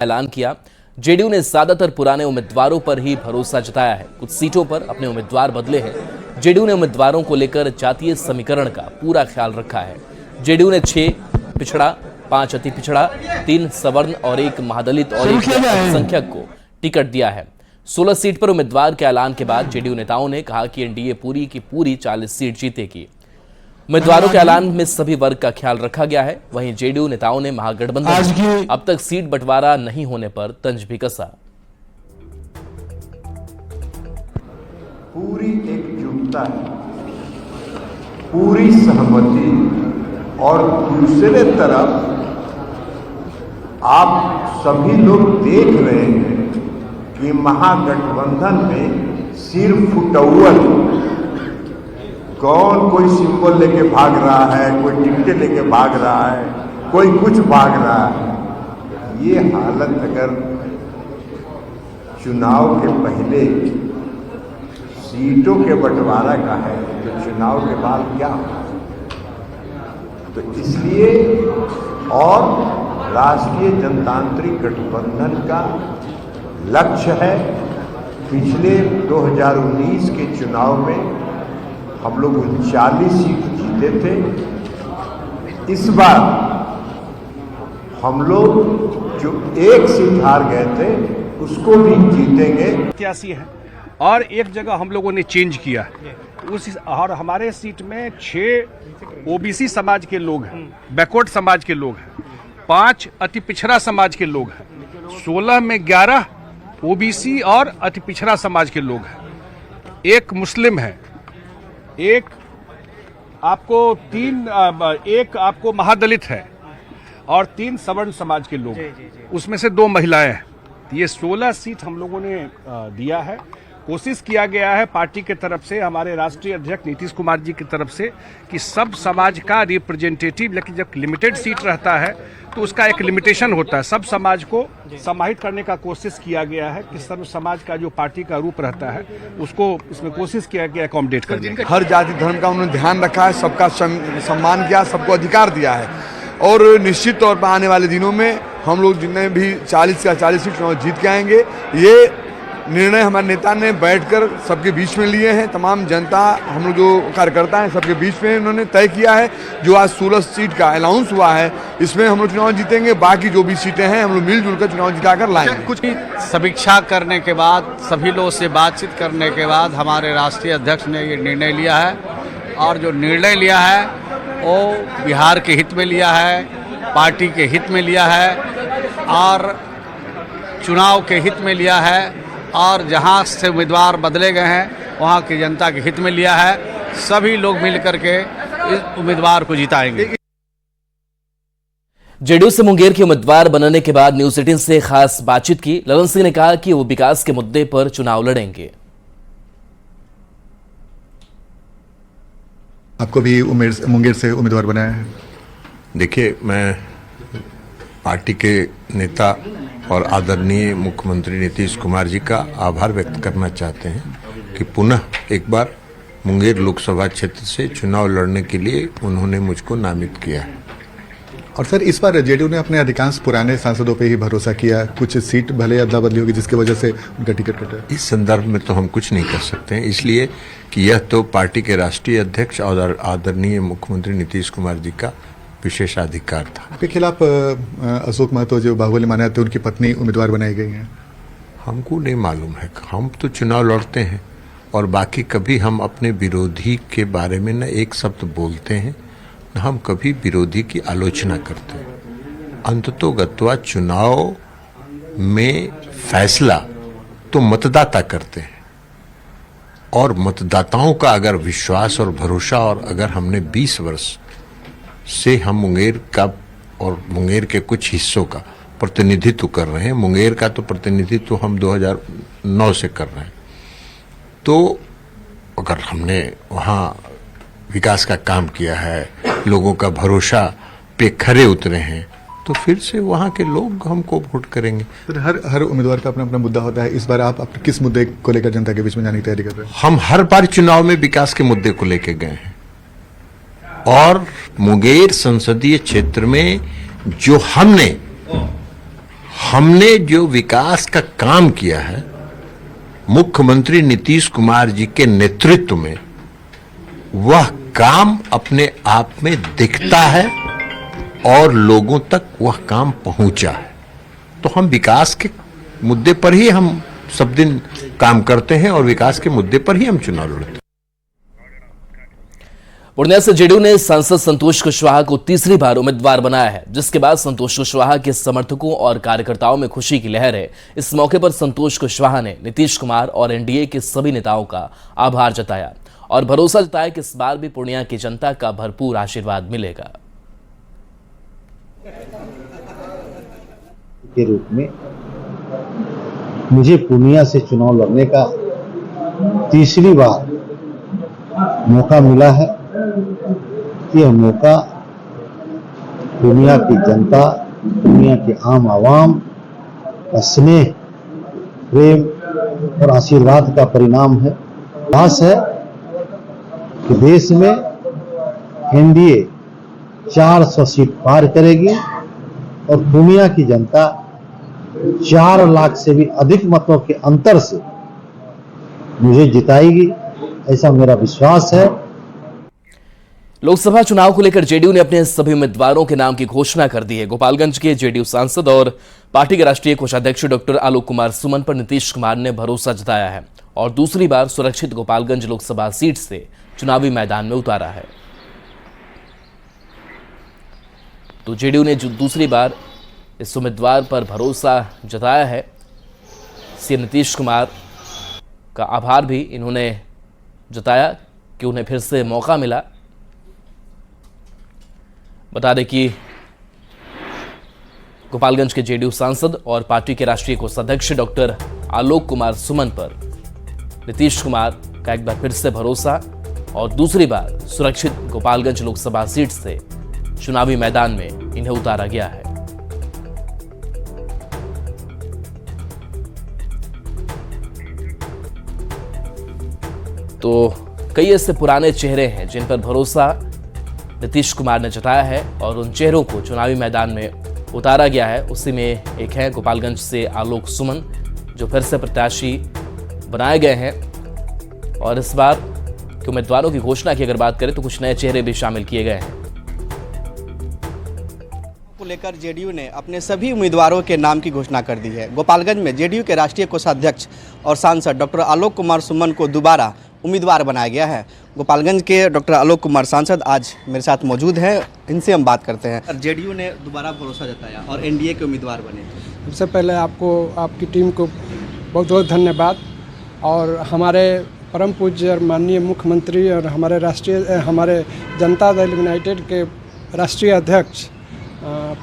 ऐलान किया। जेडीयू ने ज्यादातर पुराने उम्मीदवारों पर ही भरोसा जताया है। कुछ सीटों पर अपने उम्मीदवार बदले हैं। जेडीयू ने उम्मीदवारों को लेकर जातीय समीकरण का पूरा ख्याल रखा है। जेडीयू ने 6 पिछड़ा, 5 अति पिछड़ा, 3 सवर्ण और 1 महादलित और 1 अल्पसंख्यक को टिकट दिया है। 16 सीट पर उम्मीदवार के ऐलान के बाद जेडीयू नेताओं ने कहा कि एनडीए पूरी की पूरी 40 सीट जीतेगी। उम्मीदवारों के ऐलान में सभी वर्ग का ख्याल रखा गया है। वहीं जेडीयू नेताओं ने महागठबंधन में अब तक सीट बंटवारा नहीं होने पर तंज भी कसा। पूरी एकजुटता है, पूरी सहमति, और दूसरे तरफ आप सभी लोग देख रहे हैं कि महागठबंधन में सिर्फ फुटअव्वल कौन कोई सिंबल लेके भाग रहा है, कोई टिकटें लेके भाग रहा है, कोई कुछ भाग रहा है। ये हालत अगर चुनाव के पहले सीटों के बंटवारा का है तो चुनाव के बाद क्या होगा? तो इसलिए और राष्ट्रीय जनतांत्रिक गठबंधन का लक्ष्य है, पिछले 2019 के चुनाव में हम लोग 39 सीट जीते थे। इस बार हम लोग जो 1 सीट हार गए थे उसको भी जीतेंगे। 87 है और एक जगह हम लोगों ने चेंज किया और हमारे सीट में 6 ओबीसी समाज के लोग हैं, बैकवर्ड समाज के लोग हैं, 5 अति पिछड़ा समाज के लोग हैं, 16 में 11 ओबीसी और अति पिछड़ा समाज के लोग हैं, 1 मुस्लिम है, एक आपको महादलित है और 3 सवर्ण समाज के लोग, उसमें से 2 महिलाएं हैं। ये 16 सीट हम लोगों ने दिया है। कोशिश किया गया है पार्टी के तरफ से, हमारे राष्ट्रीय अध्यक्ष नीतीश कुमार जी की तरफ से, कि सब समाज का रिप्रेजेंटेटिव, लेकिन जब लिमिटेड सीट रहता है तो उसका एक लिमिटेशन होता है। सब समाज को समाहित करने का कोशिश किया गया है कि सर्व समाज का जो पार्टी का रूप रहता है उसको इसमें कोशिश किया गया अकोमोडेट करने का। हर जाति धर्म का उन्होंने ध्यान रखा है, सबका सम्मान किया, सबको अधिकार दिया है और निश्चित तौर पर आने वाले दिनों में हम लोग जितने भी 40 का 40 सीट चुनाव जीत के आएंगे। ये निर्णय हमारे नेता ने बैठकर सबके बीच में लिए हैं। तमाम जनता, हम लोग जो कार्यकर्ता हैं, सबके बीच में उन्होंने तय किया है। जो आज 16 सीट का अनाउंस हुआ है इसमें हम लोग चुनाव जीतेंगे। बाकी जो भी सीटें हैं हम लोग मिलजुल कर चुनाव जिताकर लाएंगे। कुछ समीक्षा करने के बाद, सभी लोगों से बातचीत करने के बाद हमारे राष्ट्रीय अध्यक्ष ने ये निर्णय लिया है और जो निर्णय लिया है वो बिहार के हित में लिया है, पार्टी के हित में लिया है और चुनाव के हित में लिया है और जहां से उम्मीदवार बदले गए हैं वहां की जनता के हित में लिया है। सभी लोग मिलकर के इस उम्मीदवार को जिताएंगे। जेडीयू से मुंगेर के उम्मीदवार बनने के बाद न्यूज 18 से खास बातचीत की। ललन सिंह ने कहा कि वो विकास के मुद्दे पर चुनाव लड़ेंगे। आपको भी मुंगेर से उम्मीदवार बनाया है? देखिए, मैं पार्टी के नेता और आदरणीय मुख्यमंत्री नीतीश कुमार जी का आभार व्यक्त करना चाहते हैं कि पुनः एक बार मुंगेर लोकसभा क्षेत्र से चुनाव लड़ने के लिए उन्होंने मुझको नामित किया है। और सर, इस बार जेडीयू ने अपने अधिकांश पुराने सांसदों पे ही भरोसा किया। कुछ सीट भले अदला बदली होगी जिसकी वजह से उनका टिकट कटा। इस संदर्भ में तो हम कुछ नहीं कर सकते हैं, इसलिए कि यह तो पार्टी के राष्ट्रीय अध्यक्ष और आदरणीय मुख्यमंत्री नीतीश कुमार जी का विशेषाधिकार था। आपके खिलाफ अशोक महतो जो बाहुबली माने जाते हैं, उनकी पत्नी उम्मीदवार बनाई गई हैं। हमको नहीं मालूम है, हम तो चुनाव लड़ते हैं और बाकी कभी हम अपने विरोधी के बारे में न एक शब्द बोलते हैं, न हम कभी विरोधी की आलोचना करते हैं। अंततोगत्वा चुनाव में फैसला तो मतदाता करते हैं और मतदाताओं का अगर विश्वास और भरोसा, और अगर हमने 20 वर्ष से हम मुंगेर का और मुंगेर के कुछ हिस्सों का प्रतिनिधित्व कर रहे हैं, मुंगेर का तो प्रतिनिधित्व हम 2009 से कर रहे हैं, तो अगर हमने वहाँ विकास का काम किया है, लोगों का भरोसा पे खरे उतरे हैं, तो फिर से वहाँ के लोग हमको वोट करेंगे। सर, हर उम्मीदवार का अपना अपना मुद्दा होता है। इस बार आप किस मुद्दे को लेकर जनता के बीच में जाने की तैयारी कर रहे हैं? हम हर बार चुनाव में विकास के मुद्दे को लेकर गए हैं और मुंगेर संसदीय क्षेत्र में जो हमने हमने जो विकास का काम किया है मुख्यमंत्री नीतीश कुमार जी के नेतृत्व में, वह काम अपने आप में दिखता है और लोगों तक वह काम पहुंचा है। तो हम विकास के मुद्दे पर ही हम सब दिन काम करते हैं और विकास के मुद्दे पर ही हम चुनाव लड़ते हैं। पूर्णिया से जेडीयू ने सांसद संतोष कुशवाहा को तीसरी बार उम्मीदवार बनाया है, जिसके बाद संतोष कुशवाहा के समर्थकों और कार्यकर्ताओं में खुशी की लहर है। इस मौके पर संतोष कुशवाहा ने नीतीश कुमार और एनडीए के सभी नेताओं का आभार जताया और भरोसा जताया कि इस बार भी पूर्णिया की जनता का भरपूर आशीर्वाद मिलेगा। के रूप में मुझे पूर्णिया से चुनाव लड़ने का तीसरी बार मौका मिला है। यह मौका पूर्णिया की जनता, पूर्णिया के आम आवाम का स्नेह, प्रेम और आशीर्वाद का परिणाम है। आस है कि देश में एनडीए 400 सीट पार करेगी और पूर्णिया की जनता 4 लाख से भी अधिक मतों के अंतर से मुझे जिताएगी, ऐसा मेरा विश्वास है। लोकसभा चुनाव को लेकर जेडीयू ने अपने सभी उम्मीदवारों के नाम की घोषणा कर दी है। गोपालगंज के जेडीयू सांसद और पार्टी के राष्ट्रीय कोषाध्यक्ष डॉक्टर आलोक कुमार सुमन पर नीतीश कुमार ने भरोसा जताया है और दूसरी बार सुरक्षित गोपालगंज लोकसभा सीट से चुनावी मैदान में उतारा है। तो जेडीयू ने जो दूसरी बार इस उम्मीदवार पर भरोसा जताया है, सीएम नीतीश कुमार का आभार भी इन्होंने जताया कि उन्हें फिर से मौका मिला। बता दें कि गोपालगंज के जेडीयू सांसद और पार्टी के राष्ट्रीय कोषाध्यक्ष डॉक्टर आलोक कुमार सुमन पर नीतीश कुमार का एक बार फिर से भरोसा और दूसरी बार सुरक्षित गोपालगंज लोकसभा सीट से चुनावी मैदान में इन्हें उतारा गया है। तो कई ऐसे पुराने चेहरे हैं जिन पर भरोसा नीतीश कुमार ने जताया है और उन चेहरों को चुनावी मैदान में उतारा गया है। उसी में एक है गोपालगंज से आलोक सुमन, जो फिर से प्रत्याशी बनाए गए हैं और इस बार के उम्मीदवारों की घोषणा की अगर बात करें तो कुछ नए चेहरे भी शामिल किए गए हैं। को लेकर जेडीयू ने अपने सभी उम्मीदवारों के नाम की घोषणा कर दी है। गोपालगंज में जेडीयू के राष्ट्रीय कोषाध्यक्ष और सांसद डॉक्टर आलोक कुमार सुमन को दोबारा उम्मीदवार बनाया गया है। गोपालगंज के डॉक्टर आलोक कुमार सांसद आज मेरे साथ मौजूद हैं, इनसे हम बात करते हैं। जेडीयू ने दोबारा भरोसा जताया और एनडीए के उम्मीदवार बने। सबसे पहले आपको, आपकी टीम को बहुत बहुत धन्यवाद और हमारे परम पूज्य और माननीय मुख्यमंत्री और हमारे जनता दल यूनाइटेड के राष्ट्रीय अध्यक्ष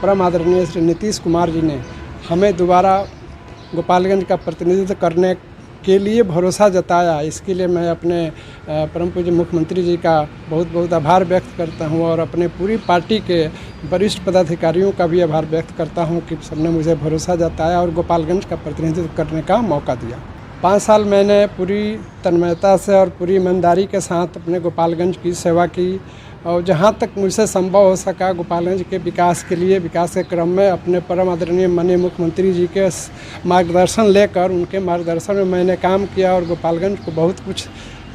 परम आदरणीय श्री नीतीश कुमार जी ने हमें दोबारा गोपालगंज का प्रतिनिधित्व करने के लिए भरोसा जताया। इसके लिए मैं अपने परम पूज्य मुख्यमंत्री जी का बहुत बहुत आभार व्यक्त करता हूं और अपने पूरी पार्टी के वरिष्ठ पदाधिकारियों का भी आभार व्यक्त करता हूं कि सबने मुझे भरोसा जताया और गोपालगंज का प्रतिनिधित्व करने का मौका दिया। 5 साल मैंने पूरी तन्मयता से और पूरी ईमानदारी के साथ अपने गोपालगंज की सेवा की और जहाँ तक मुझसे संभव हो सका गोपालगंज के विकास के लिए, विकास के क्रम में अपने परम आदरणीय माननीय मुख्यमंत्री जी के मार्गदर्शन लेकर उनके मार्गदर्शन में मैंने काम किया और गोपालगंज को बहुत कुछ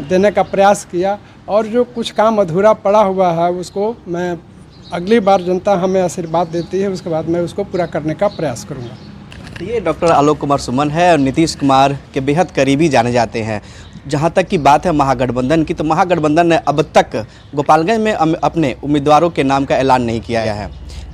देने का प्रयास किया और जो कुछ काम अधूरा पड़ा हुआ है उसको मैं अगली बार जनता हमें आशीर्वाद देती है उसके बाद मैं उसको पूरा करने का प्रयास करूँगा। ये डॉक्टर आलोक कुमार सुमन है और नीतीश कुमार के बेहद करीबी जाने जाते हैं। जहाँ तक की बात है महागठबंधन की, तो महागठबंधन ने अब तक गोपालगंज में अपने उम्मीदवारों के नाम का ऐलान नहीं किया है।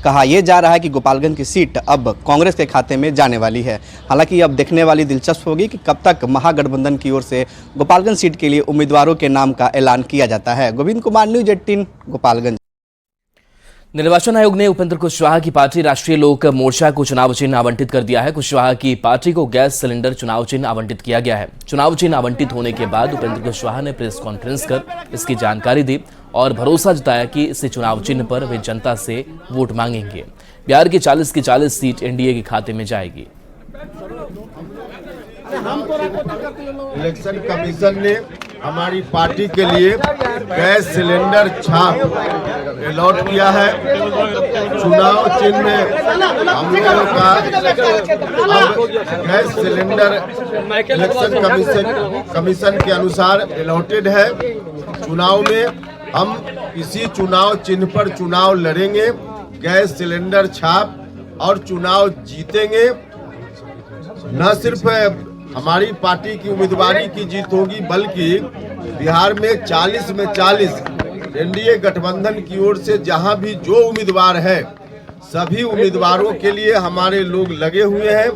कहा यह जा रहा है कि गोपालगंज की सीट अब कांग्रेस के खाते में जाने वाली है। हालांकि अब देखने वाली दिलचस्प होगी कि कब तक महागठबंधन की ओर से गोपालगंज सीट के लिए उम्मीदवारों के नाम का ऐलान किया जाता है। गोविंद कुमार, न्यूज़ 18, गोपालगंज। निर्वाचन आयोग ने उपेंद्र कुशवाहा की पार्टी राष्ट्रीय लोक मोर्चा को चुनाव चिन्ह आवंटित कर दिया है। कुशवाहा की पार्टी को गैस सिलेंडर चुनाव चिन्ह आवंटित किया गया है। चुनाव चिन्ह आवंटित होने के बाद उपेंद्र कुशवाहा ने प्रेस कॉन्फ्रेंस कर इसकी जानकारी दी और भरोसा जताया कि इस चुनाव चिन्ह पर वे जनता से वोट मांगेंगे। बिहार की 40 की 40 सीट एनडीए के खाते में जाएगी। इलेक्शन कमीशन ने हमारी पार्टी के लिए गैस सिलेंडर छाप अलॉट किया है। चुनाव चिन्ह में हम लोगों का अब गैस सिलेंडर इलेक्शन कमीशन के अनुसार अलॉटेड है। चुनाव में हम इसी चुनाव चिन्ह पर चुनाव लड़ेंगे, गैस सिलेंडर छाप, और चुनाव जीतेंगे। न सिर्फ हमारी पार्टी की उम्मीदवारी की जीत होगी, बल्कि बिहार में 40 में 40 एनडीए गठबंधन की ओर से जहां भी जो उम्मीदवार है, सभी उम्मीदवारों के लिए हमारे लोग लगे हुए हैं।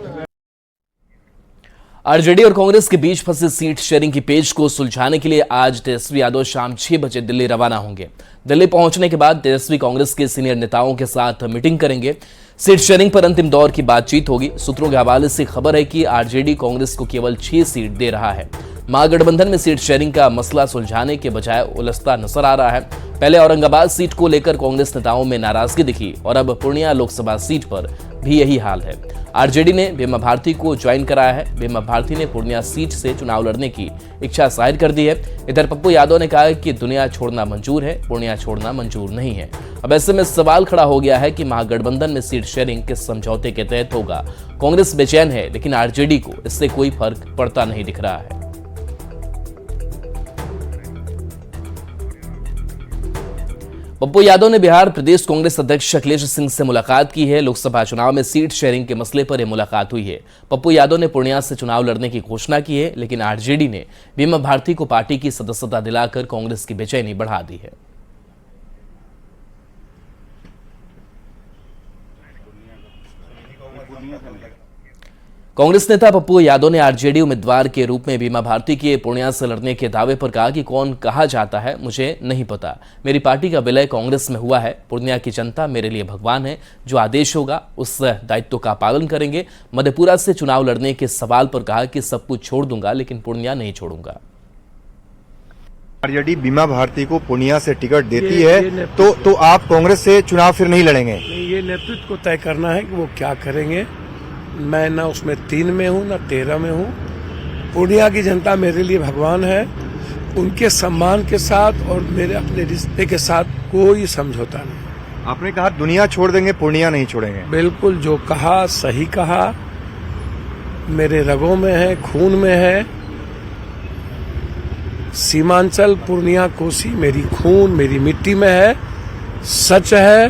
आरजेडी और कांग्रेस के बीच फंसे सीट शेयरिंग की पेच को सुलझाने के लिए आज तेजस्वी यादव शाम 6 बजे दिल्ली रवाना होंगे। दिल्ली पहुंचने के बाद तेजस्वी कांग्रेस के सीनियर नेताओं के साथ मीटिंग करेंगे। सीट शेयरिंग पर अंतिम दौर की बातचीत होगी। सूत्रों के हवाले से खबर है कि आरजेडी कांग्रेस को केवल 6 सीट दे रहा है। महागठबंधन में सीट शेयरिंग का मसला सुलझाने के बजाय उलझता नजर आ रहा है। पहले औरंगाबाद सीट को लेकर कांग्रेस नेताओं में नाराजगी दिखी और अब पूर्णिया लोकसभा सीट पर भी यही हाल है। आरजेडी ने बीमा भारती को ज्वाइन कराया है। बीमा भारती ने पूर्णिया सीट से चुनाव लड़ने की इच्छा जाहिर कर दी है। इधर पप्पू यादव ने कहा कि दुनिया छोड़ना मंजूर है, पूर्णिया छोड़ना मंजूर नहीं है। अब ऐसे में सवाल खड़ा हो गया है कि महागठबंधन में सीट शेयरिंग किस समझौते के तहत होगा। कांग्रेस बेचैन है, लेकिन आरजेडी को इससे कोई फर्क पड़ता नहीं दिख रहा है। पप्पू यादव ने बिहार प्रदेश कांग्रेस अध्यक्ष अखिलेश सिंह से मुलाकात की है। लोकसभा चुनाव में सीट शेयरिंग के मसले पर यह मुलाकात हुई है। पप्पू यादव ने पूर्णिया से चुनाव लड़ने की घोषणा की है, लेकिन आरजेडी ने बीमा भारती को पार्टी की सदस्यता दिलाकर कांग्रेस की बेचैनी बढ़ा दी है। कांग्रेस नेता पप्पू यादव ने आरजेडी उम्मीदवार के रूप में बीमा भारती के पूर्णिया से लड़ने के दावे पर कहा कि कौन कहा जाता है मुझे नहीं पता। मेरी पार्टी का विलय कांग्रेस में हुआ है। पूर्णिया की जनता मेरे लिए भगवान है। जो आदेश होगा उस दायित्व का पालन करेंगे। मधेपुरा से चुनाव लड़ने के सवाल पर कहा कि सब कुछ छोड़ दूंगा, लेकिन पूर्णिया नहीं छोड़ूंगा। आरजेडी बीमा भारती को पूर्णिया से टिकट देती है तो आप कांग्रेस से चुनाव फिर नहीं लड़ेंगे? ये नेतृत्व को तय करना है कि वो क्या करेंगे। मैं ना उसमें 3 में हूँ ना 13 में हूँ। पूर्णिया की जनता मेरे लिए भगवान है। उनके सम्मान के साथ और मेरे अपने रिश्ते के साथ कोई समझौता नहीं। आपने कहा दुनिया छोड़ देंगे, पूर्णिया नहीं छोड़ेंगे। बिल्कुल जो कहा सही कहा। मेरे रगों में है, खून में है। सीमांचल पूर्णिया कोसी मेरी खून मेरी मिट्टी में है। सच है,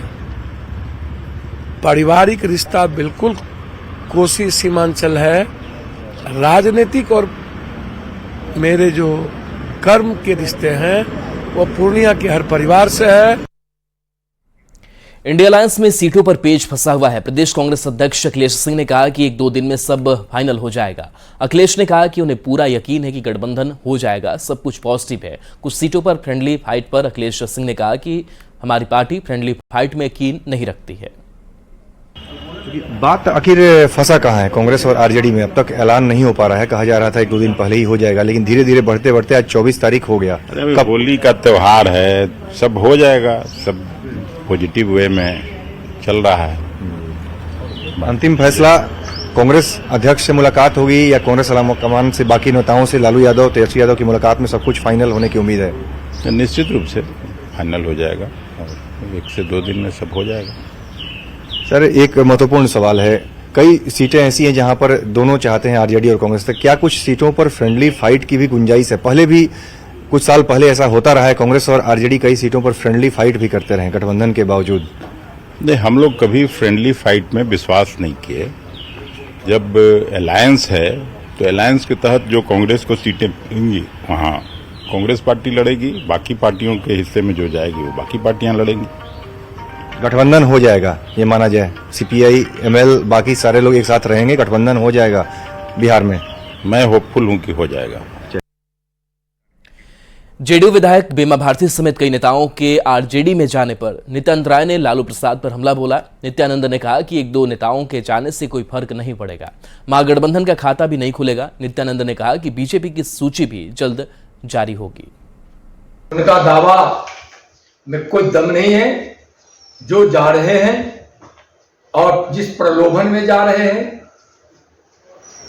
पारिवारिक रिश्ता बिल्कुल कोसी सीमांचल है। राजनीतिक और मेरे जो कर्म के रिश्ते हैं वो पूर्णिया के हर परिवार से है। इंडिया अलायंस में सीटों पर पेच फंसा हुआ है। प्रदेश कांग्रेस अध्यक्ष अखिलेश सिंह ने कहा कि 1-2 दिन में सब फाइनल हो जाएगा। अखिलेश ने कहा कि उन्हें पूरा यकीन है कि गठबंधन हो जाएगा, सब कुछ पॉजिटिव है। कुछ सीटों पर फ्रेंडली फाइट पर अखिलेश सिंह ने कहा कि हमारी पार्टी फ्रेंडली फाइट में यकीन नहीं रखती है। बात आखिर फंसा कहाँ है कांग्रेस और आरजेडी में? अब तक ऐलान नहीं हो पा रहा है। कहा जा रहा था 1-2 दिन पहले ही हो जाएगा, लेकिन धीरे धीरे बढ़ते बढ़ते आज 24 तारीख हो गया। कब? होली का त्योहार है, सब हो जाएगा। सब पॉजिटिव वे में चल रहा है। अंतिम फैसला कांग्रेस अध्यक्ष से मुलाकात होगी या कांग्रेस कमान से बाकी नेताओं से, लालू यादव तेजस्वी यादव की मुलाकात में सब कुछ फाइनल होने की उम्मीद है? निश्चित रूप से फाइनल हो जाएगा और 1 से 2 दिन में सब हो जाएगा। सर, एक महत्वपूर्ण सवाल है। कई सीटें ऐसी हैं जहां पर दोनों चाहते हैं, आरजेडी और कांग्रेस, तक क्या कुछ सीटों पर फ्रेंडली फाइट की भी गुंजाइश है? पहले भी कुछ साल पहले ऐसा होता रहा है, कांग्रेस और आरजेडी कई सीटों पर फ्रेंडली फाइट भी करते रहे गठबंधन के बावजूद। नहीं, हम लोग कभी फ्रेंडली फाइट में विश्वास नहीं किए। जब अलायंस है तो अलायंस के तहत जो कांग्रेस को सीटें मिलेंगी वहाँ कांग्रेस पार्टी लड़ेगी, बाकी पार्टियों के हिस्से में जो जाएगी वो बाकी पार्टियां लड़ेंगी। गठबंधन हो जाएगा ये माना जाए? सीपीआई, एमएल, बाकी सारे लोग एक साथ रहेंगे, गठबंधन हो जाएगा बिहार में? मैं होपफुल हूं कि हो जाएगा। जेडीयू विधायक बीमा भारती समेत कई नेताओं के आरजेडी में जाने पर नित्यानंद राय ने लालू प्रसाद पर हमला बोला। नित्यानंद ने कहा कि 1-2 नेताओं के जाने से कोई फर्क नहीं पड़ेगा, महागठबंधन का खाता भी नहीं खुलेगा। नित्यानंद ने कहा कि बीजेपी की सूची भी जल्द जारी होगी। उनका दावा में कोई दम नहीं है। जो जा रहे हैं और जिस प्रलोभन में जा रहे हैं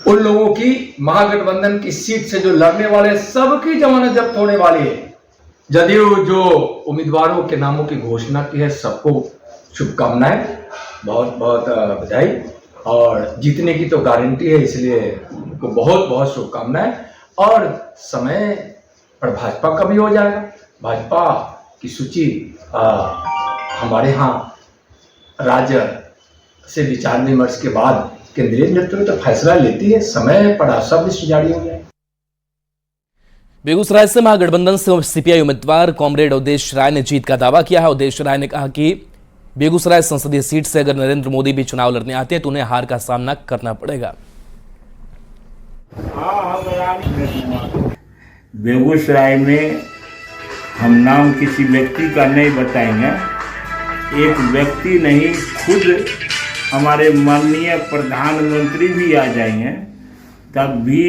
उन लोगों की महागठबंधन की सीट से जो लड़ने वाले सबकी जमानत जब्त होने वाली है। जदयू जो उम्मीदवारों के नामों की घोषणा की है, सबको शुभकामनाएं, बहुत बहुत बधाई, और जीतने की तो गारंटी है, इसलिए उनको बहुत बहुत शुभकामनाएं। और समय पर भाजपा का भी हो जाएगा। भाजपा की सूची हमारे यहाँ राज्य से विचार विमर्श के बाद केंद्रीय नेतृत्व तो फैसला लेती है, समय पर सब लिस्ट जारी हो जाए। बेगूसराय से महागठबंधन से सीपीआई उम्मीदवार कॉमरेड उदेश राय ने जीत का दावा किया है। उदेश राय ने कहा कि बेगूसराय संसदीय सीट से अगर नरेंद्र मोदी भी चुनाव लड़ने आते हैं तो उन्हें हार का सामना करना पड़ेगा। बेगूसराय में हम नाम किसी व्यक्ति का नहीं बताएंगे, एक व्यक्ति नहीं, खुद हमारे माननीय प्रधानमंत्री भी आ जाएंगे तब भी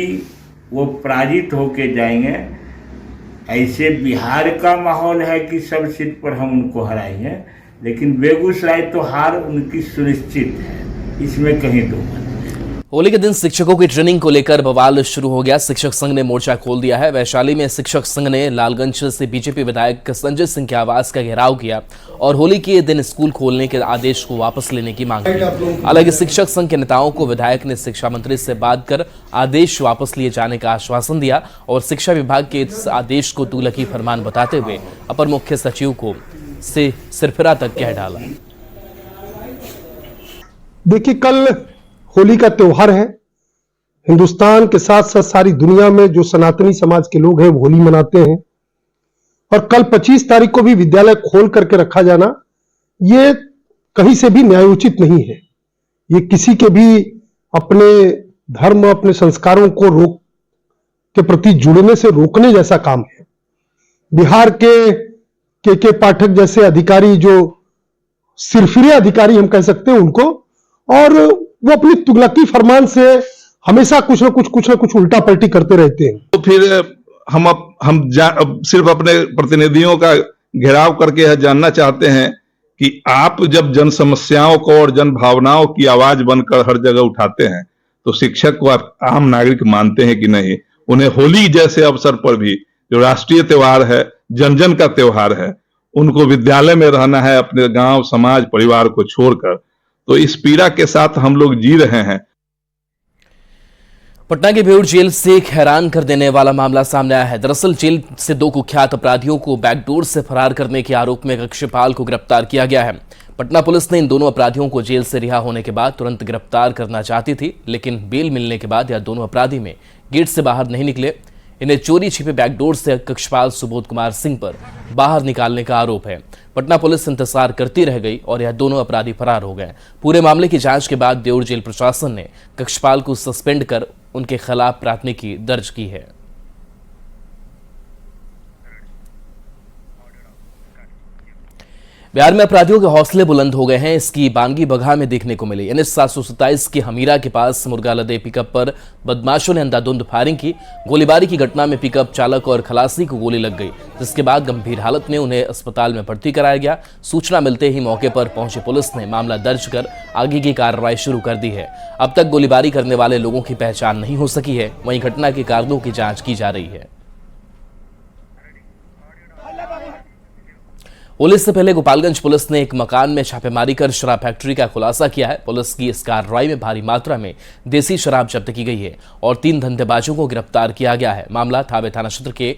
वो पराजित होके जाएंगे। ऐसे बिहार का माहौल है कि सब सीट पर हम उनको हराएंगे, लेकिन बेगूसराय तो हार उनकी सुनिश्चित है, इसमें कहीं दो मत। होली के दिन शिक्षकों की ट्रेनिंग को लेकर बवाल शुरू हो गया। शिक्षक संघ ने मोर्चा खोल दिया है। वैशाली में शिक्षक संघ ने लालगंज से बीजेपी विधायक संजय सिंह के आवास का घेराव किया और होली के दिन स्कूल खोलने के आदेश को वापस लेने की मांग की। हालांकि शिक्षक संघ के नेताओं को विधायक ने शिक्षा मंत्री से बात कर आदेश वापस लिए जाने का आश्वासन दिया और शिक्षा विभाग के इस आदेश को तुगलकी फरमान बताते हुए अपर मुख्य सचिव को से सिरफिरा तक कह डाला। देखिए, कल होली का त्योहार है। हिंदुस्तान के साथ साथ सारी दुनिया में जो सनातनी समाज के लोग हैं वो होली मनाते हैं और कल 25 तारीख को भी विद्यालय खोल करके रखा जाना ये कहीं से भी न्यायोचित नहीं है। ये किसी के भी अपने धर्म, अपने संस्कारों को रोक के प्रति जुड़ने से रोकने जैसा काम है। बिहार के पाठक जैसे अधिकारी, जो सिरफिरे अधिकारी हम कह सकते हैं उनको, और वो अपनी तुगलकी फरमान से हमेशा कुछ ना कुछ उल्टा पलटी करते रहते हैं। तो फिर हम सिर्फ अपने प्रतिनिधियों का घेराव करके यह जानना चाहते हैं कि आप जब जन समस्याओं को और जन भावनाओं की आवाज बनकर हर जगह उठाते हैं तो शिक्षक को आप आम नागरिक मानते हैं कि नहीं? उन्हें होली जैसे अवसर पर भी, जो राष्ट्रीय त्योहार है, जन जन का त्योहार है, उनको विद्यालय में रहना है अपने गांव, समाज, परिवार को छोड़कर। तो इस पीड़ा के साथ हम लोग जी रहे हैं। पटना के बेऊर जेल से एक हैरान कर देने वाला मामला सामने आया है। दरअसल जेल से दो कुख्यात अपराधियों को बैकडोर से फरार करने के आरोप में कक्षपाल को गिरफ्तार किया गया है। पटना पुलिस ने इन दोनों अपराधियों को जेल से रिहा होने के बाद तुरंत गिरफ्तार करना चाहती थी, लेकिन बेल मिलने के बाद यह दोनों अपराधी में गेट से बाहर नहीं निकले। इन्हें चोरी छिपे बैकडोर से कक्षपाल सुबोध कुमार सिंह पर बाहर निकालने का आरोप है। पटना पुलिस इंतजार करती रह गई और यह दोनों अपराधी फरार हो गए। पूरे मामले की जांच के बाद बेऊर जेल प्रशासन ने कक्षपाल को सस्पेंड कर उनके खिलाफ प्राथमिकी दर्ज की है। बिहार में अपराधियों के हौसले बुलंद हो गए हैं। इसकी बानगी बगहा में देखने को मिली। NH 727 के हमीरा के पास मुर्गा लदे पिकअप पर बदमाशों ने अंधाधुंध फायरिंग की। गोलीबारी की घटना में पिकअप चालक और खलासी को गोली लग गई, जिसके बाद गंभीर हालत में उन्हें अस्पताल में भर्ती कराया गया। सूचना मिलते ही मौके पर पहुंची पुलिस ने मामला दर्ज कर आगे की कार्रवाई शुरू कर दी है। अब तक गोलीबारी करने वाले लोगों की पहचान नहीं हो सकी है। वहीं घटना के कारणों की जांच की जा रही है। होली से पहले गोपालगंज पुलिस ने एक मकान में छापेमारी कर शराब फैक्ट्री का खुलासा किया है। पुलिस की इस कार्रवाई में भारी मात्रा में देसी शराब जब्त की गई है और 3 धंधेबाजों को गिरफ्तार किया गया है। मामला थावे थाना क्षेत्र के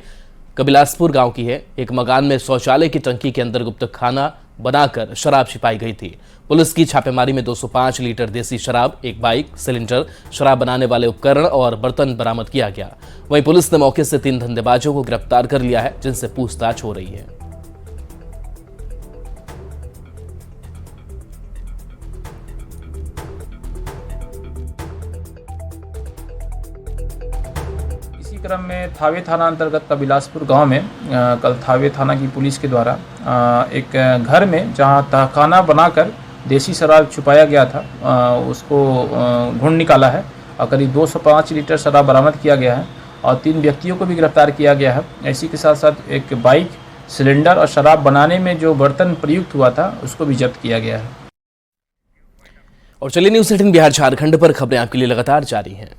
कबिलासपुर गांव की है। एक मकान में शौचालय की टंकी के अंदर गुप्त खाना बनाकर शराब छिपाई गई थी। पुलिस की छापेमारी में 205 लीटर देसी शराब, एक बाइक, सिलेंडर, शराब बनाने वाले उपकरण और बर्तन बरामद किया गया। वहीं पुलिस ने मौके से 3 धंधेबाजों को गिरफ्तार कर लिया है, जिनसे पूछताछ हो रही है। क्रम में थावे थाना अंतर्गत कबिलासपुर गांव में कल थावे थाना की पुलिस के द्वारा एक घर में जहां तहखाना बनाकर देसी शराब छुपाया गया था उसको ढूंढ निकाला है और करीब 205 लीटर शराब बरामद किया गया है और 3 व्यक्तियों को भी गिरफ्तार किया गया है। इसी के साथ साथ एक बाइक, सिलेंडर और शराब बनाने में जो बर्तन प्रयुक्त हुआ था उसको भी जब्त किया गया है। और चलिए न्यूज़ 18 बिहार झारखंड पर खबरें आपके लिए लगातार जारी हैं।